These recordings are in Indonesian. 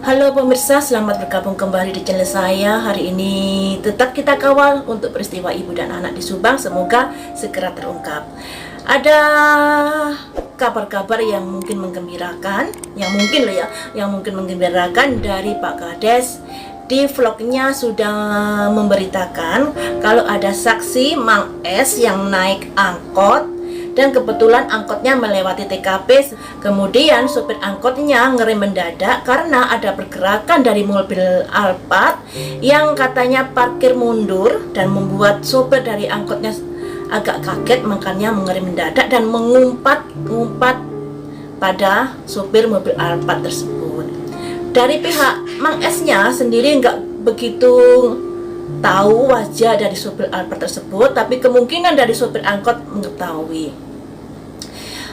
Halo pemirsa, selamat bergabung kembali di channel saya. Hari ini tetap kita kawal untuk peristiwa ibu dan anak di Subang. Semoga segera terungkap. Ada kabar-kabar yang mungkin menggembirakan, yang mungkin menggembirakan dari Pak Kades. Di vlognya sudah memberitakan kalau ada saksi Mang S yang naik angkot dan kebetulan angkotnya melewati TKP. Kemudian sopir angkotnya ngerem mendadak karena ada pergerakan dari mobil Alphard yang katanya parkir mundur dan membuat sopir dari angkotnya agak kaget, makanya mengerem mendadak dan mengumpat pada sopir mobil Alphard tersebut. Dari pihak Mang S-nya sendiri nggak begitu tahu wajah dari sopir Alphard tersebut, tapi kemungkinan dari sopir angkot mengetahui.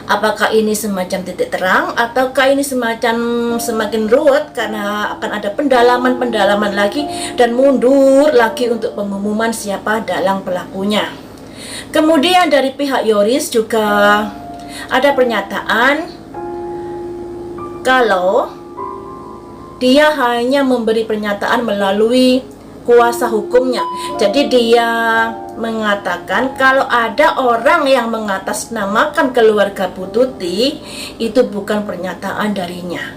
Apakah ini semacam titik terang ataukah ini semakin ruwet karena akan ada pendalaman lagi dan mundur lagi untuk pengumuman siapa dalang pelakunya. Kemudian dari pihak Yoris juga ada pernyataan kalau dia hanya memberi pernyataan melalui kuasa hukumnya. Jadi dia mengatakan kalau ada orang yang mengatasnamakan keluarga Bu Tuti, itu bukan pernyataan darinya.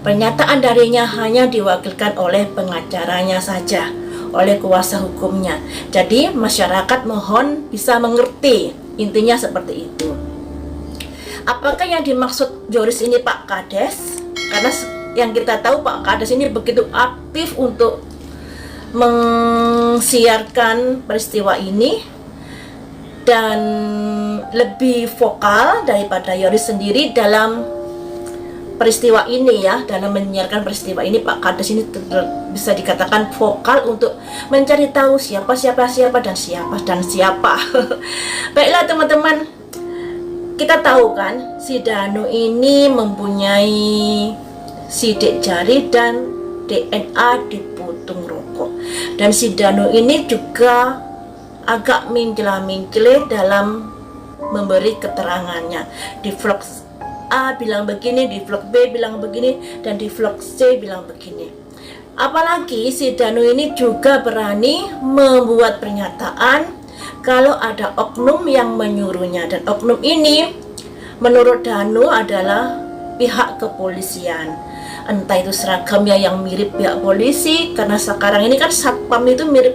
Pernyataan darinya hanya diwakilkan oleh pengacaranya saja, oleh kuasa hukumnya. Jadi masyarakat mohon bisa mengerti, intinya seperti itu. Apakah yang dimaksud Yoris ini Pak Kades? Karena yang kita tahu Pak Kades ini begitu aktif untuk mensiarkan peristiwa ini dan lebih vokal daripada Yoris sendiri dalam peristiwa ini ya, dalam menyiarkan peristiwa ini. Pak Kades ini bisa dikatakan vokal untuk mencari tahu siapa dan siapa. Baiklah teman-teman, kita tahu kan si Danu ini mempunyai sidik jari dan DNA di putung rokok, dan si Danu ini juga agak mincela-mincele dalam memberi keterangannya. Di vlog A bilang begini, di vlog B bilang begini, dan di vlog C bilang begini. Apalagi si Danu ini juga berani membuat pernyataan kalau ada oknum yang menyuruhnya, dan oknum ini menurut Danu adalah pihak kepolisian. Entah itu seragamnya yang mirip pihak polisi, karena sekarang ini kan satpam itu mirip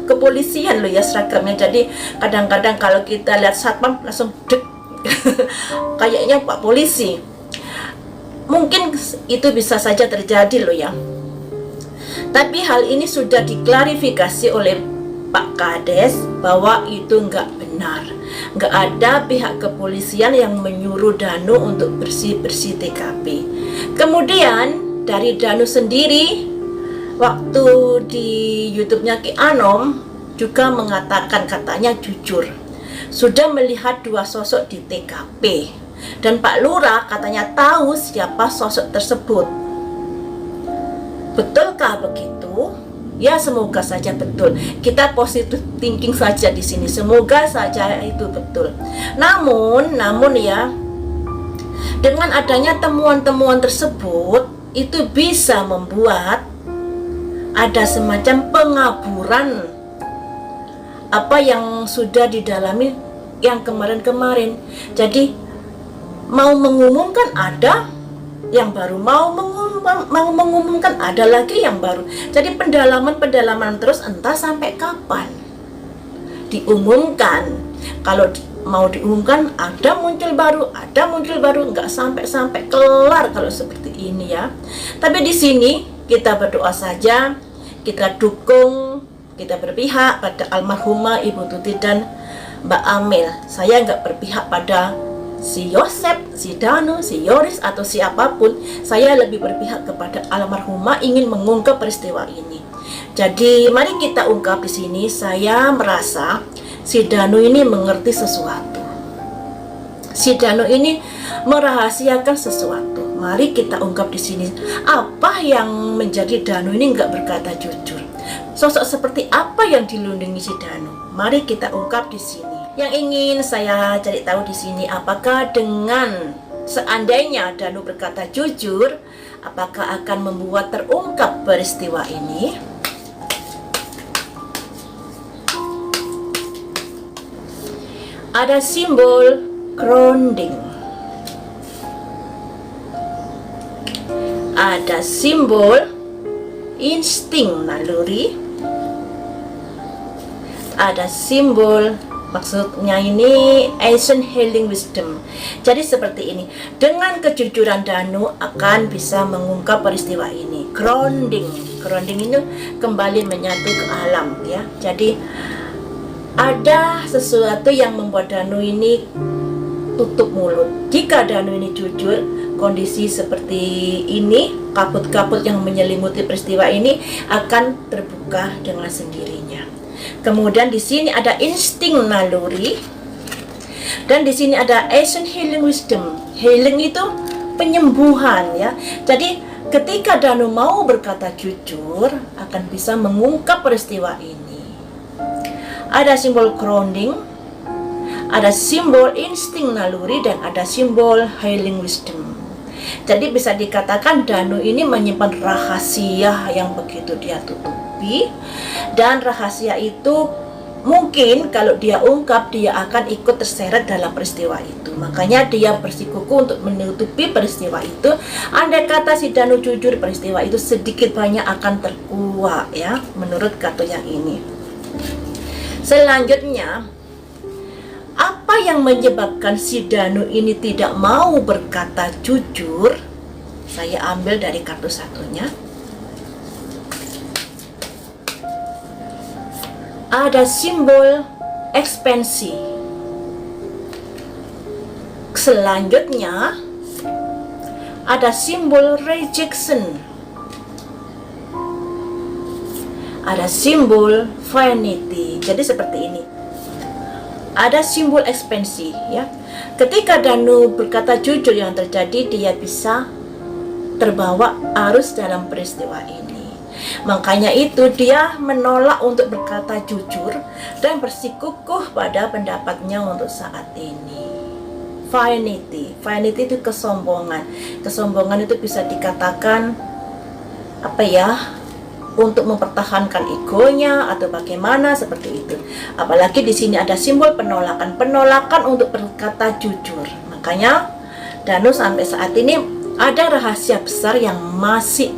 kepolisian loh ya seragamnya. Jadi kadang-kadang kalau kita lihat satpam langsung dek kayaknya Pak polisi. Mungkin itu bisa saja terjadi loh ya. Tapi hal ini sudah diklarifikasi oleh Pak Kades bahwa itu nggak benar. Nggak ada pihak kepolisian yang menyuruh Danu untuk bersih-bersih TKP. Kemudian dari Danu sendiri, waktu di YouTube-nya Ki Anom juga mengatakan, katanya jujur sudah melihat dua sosok di TKP, dan Pak Lurah katanya tahu siapa sosok tersebut. Betulkah begitu? Ya semoga saja betul. Kita positive thinking saja di sini. Semoga saja itu betul. Namun ya, dengan adanya temuan-temuan tersebut itu bisa membuat ada semacam pengaburan apa yang sudah didalami yang kemarin-kemarin. Jadi mau mengumumkan ada yang baru, mau mengumumkan ada lagi yang baru. Jadi pendalaman terus, entah sampai kapan diumumkan. Kalau mau diumumkan ada muncul baru, nggak sampai kelar kalau seperti ini ya. Tapi di sini kita berdoa saja, kita dukung, kita berpihak pada almarhumah Ibu Tuti dan Mbak Amel. Saya nggak berpihak pada si Yosep, si Danu, si Yoris atau siapapun. Saya lebih berpihak kepada almarhumah, ingin mengungkap peristiwa ini. Jadi mari kita ungkap di sini. Saya merasa si Danu ini mengerti sesuatu. Si Danu ini merahasiakan sesuatu. Mari kita ungkap di sini. Apa yang menjadi Danu ini nggak berkata jujur? Sosok seperti apa yang dilindungi si Danu? Mari kita ungkap di sini. Yang ingin saya cari tahu di sini, apakah dengan seandainya Danu berkata jujur, apakah akan membuat terungkap peristiwa ini? Ada simbol grounding. Ada simbol insting naluri. Ada simbol, maksudnya ini ancient healing wisdom. Jadi seperti ini, dengan kejujuran Danu akan bisa mengungkap peristiwa ini. Grounding ini kembali menyatu ke alam ya. Jadi ada sesuatu yang membuat Danu ini tutup mulut. Jika Danu ini jujur, kondisi seperti ini, kabut-kabut yang menyelimuti peristiwa ini akan terbuka dengan sendirinya. Kemudian di sini ada insting naluri, dan di sini ada ancient healing wisdom. Healing itu penyembuhan ya. Jadi ketika Danu mau berkata jujur, akan bisa mengungkap peristiwa ini. Ada simbol grounding, ada simbol insting naluri, dan ada simbol healing wisdom. Jadi bisa dikatakan Danu ini menyimpan rahasia yang begitu dia tutupi, dan rahasia itu mungkin kalau dia ungkap, dia akan ikut terseret dalam peristiwa itu. Makanya dia bersikukuh untuk menutupi peristiwa itu. Andai kata si Danu jujur, peristiwa itu sedikit banyak akan terkuak ya, menurut kartu yang ini. Selanjutnya, apa yang menyebabkan si Danu ini tidak mau berkata jujur? Saya ambil dari kartu satunya. Ada simbol ekspansi. Selanjutnya, ada simbol rejection. Ada simbol vanity. Jadi seperti ini. Ada simbol ekspansi ya. Ketika Danu berkata jujur, yang terjadi dia bisa terbawa arus dalam peristiwa ini. Makanya itu dia menolak untuk berkata jujur dan bersikukuh pada pendapatnya untuk saat ini. Vanity itu kesombongan. Kesombongan itu bisa dikatakan apa ya? Untuk mempertahankan egonya atau bagaimana seperti itu. Apalagi di sini ada simbol penolakan untuk berkata jujur. Makanya Danu sampai saat ini ada rahasia besar yang masih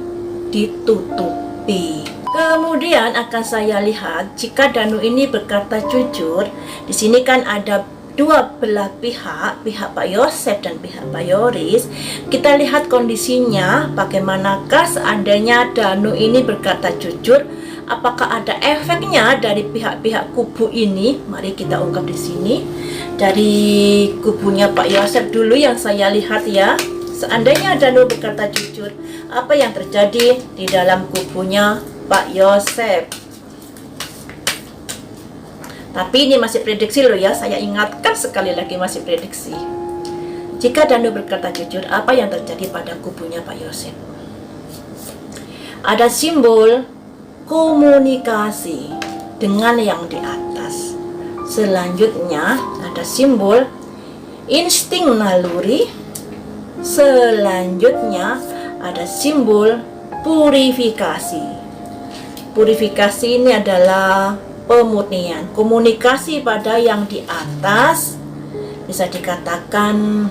ditutupi. Kemudian akan saya lihat jika Danu ini berkata jujur. Di sini kan ada dua belah pihak Pak Yosef dan pihak Pak Yoris. Kita lihat kondisinya, bagaimanakah seandainya Danu ini berkata jujur, apakah ada efeknya dari pihak-pihak kubu ini? Mari kita ungkap di sini. Dari kubunya Pak Yosef dulu yang saya lihat ya. Seandainya Danu berkata jujur, apa yang terjadi di dalam kubunya Pak Yosef? Tapi ini masih prediksi loh ya, saya ingatkan sekali lagi masih prediksi. Jika Danu berkata jujur, apa yang terjadi pada kubunya Pak Yosef? Ada simbol komunikasi dengan yang di atas. Selanjutnya ada simbol insting naluri. Selanjutnya ada simbol purifikasi. Purifikasi ini adalah pemurnian, komunikasi pada yang di atas, bisa dikatakan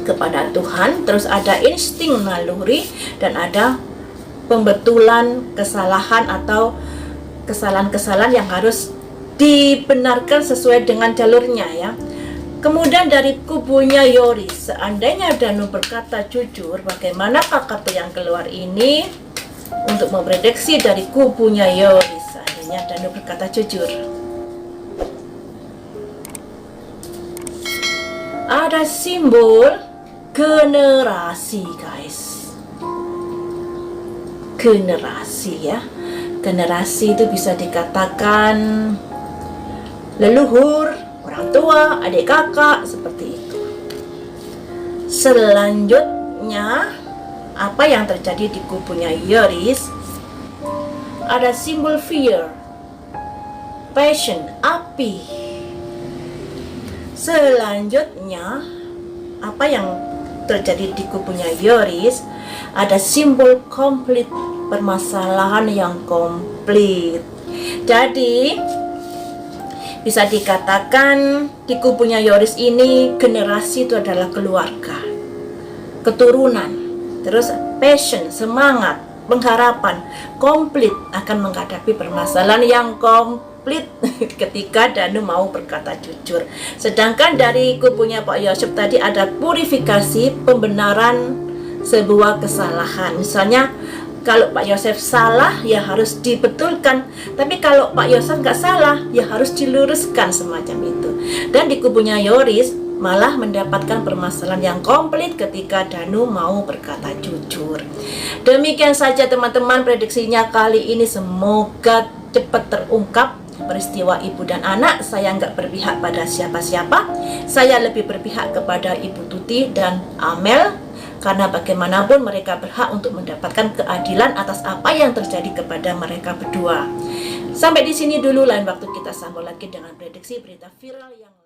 kepada Tuhan. Terus ada insting naluri dan ada pembetulan kesalahan atau kesalahan-kesalahan yang harus dibenarkan sesuai dengan jalurnya ya. Kemudian dari kubunya Yoris, seandainya Danu berkata jujur, bagaimanakah kartu yang keluar ini untuk memprediksi dari kubunya Yoris? Seandainya Danu berkata jujur, ada simbol generasi, guys. Generasi ya. Generasi itu bisa dikatakan leluhur, orang tua, adik kakak, seperti itu. Selanjutnya, apa yang terjadi di kubunya Yoris? Ada simbol fear, passion, api. Selanjutnya, apa yang terjadi di kubunya Yoris, ada simbol komplit, permasalahan yang komplit. Jadi bisa dikatakan di kubunya Yoris ini generasi itu adalah keluarga, keturunan, terus passion, semangat, pengharapan komplit akan menghadapi permasalahan yang komplit ketika Danu mau berkata jujur. Sedangkan dari kubunya Pak Yosef tadi ada purifikasi, pembenaran sebuah kesalahan. Misalnya kalau Pak Yosef salah, ya harus dibetulkan. Tapi kalau Pak Yosef nggak salah, ya harus diluruskan, semacam itu. Dan di kubunya Yoris malah mendapatkan permasalahan yang komplit ketika Danu mau berkata jujur. Demikian saja teman-teman prediksinya kali ini. Semoga cepat terungkap peristiwa ibu dan anak. Saya nggak berpihak pada siapa-siapa. Saya lebih berpihak kepada Ibu Tuti dan Amel, karena bagaimanapun mereka berhak untuk mendapatkan keadilan atas apa yang terjadi kepada mereka berdua. Sampai di sini dulu, lain waktu kita sambung lagi dengan prediksi berita viral yang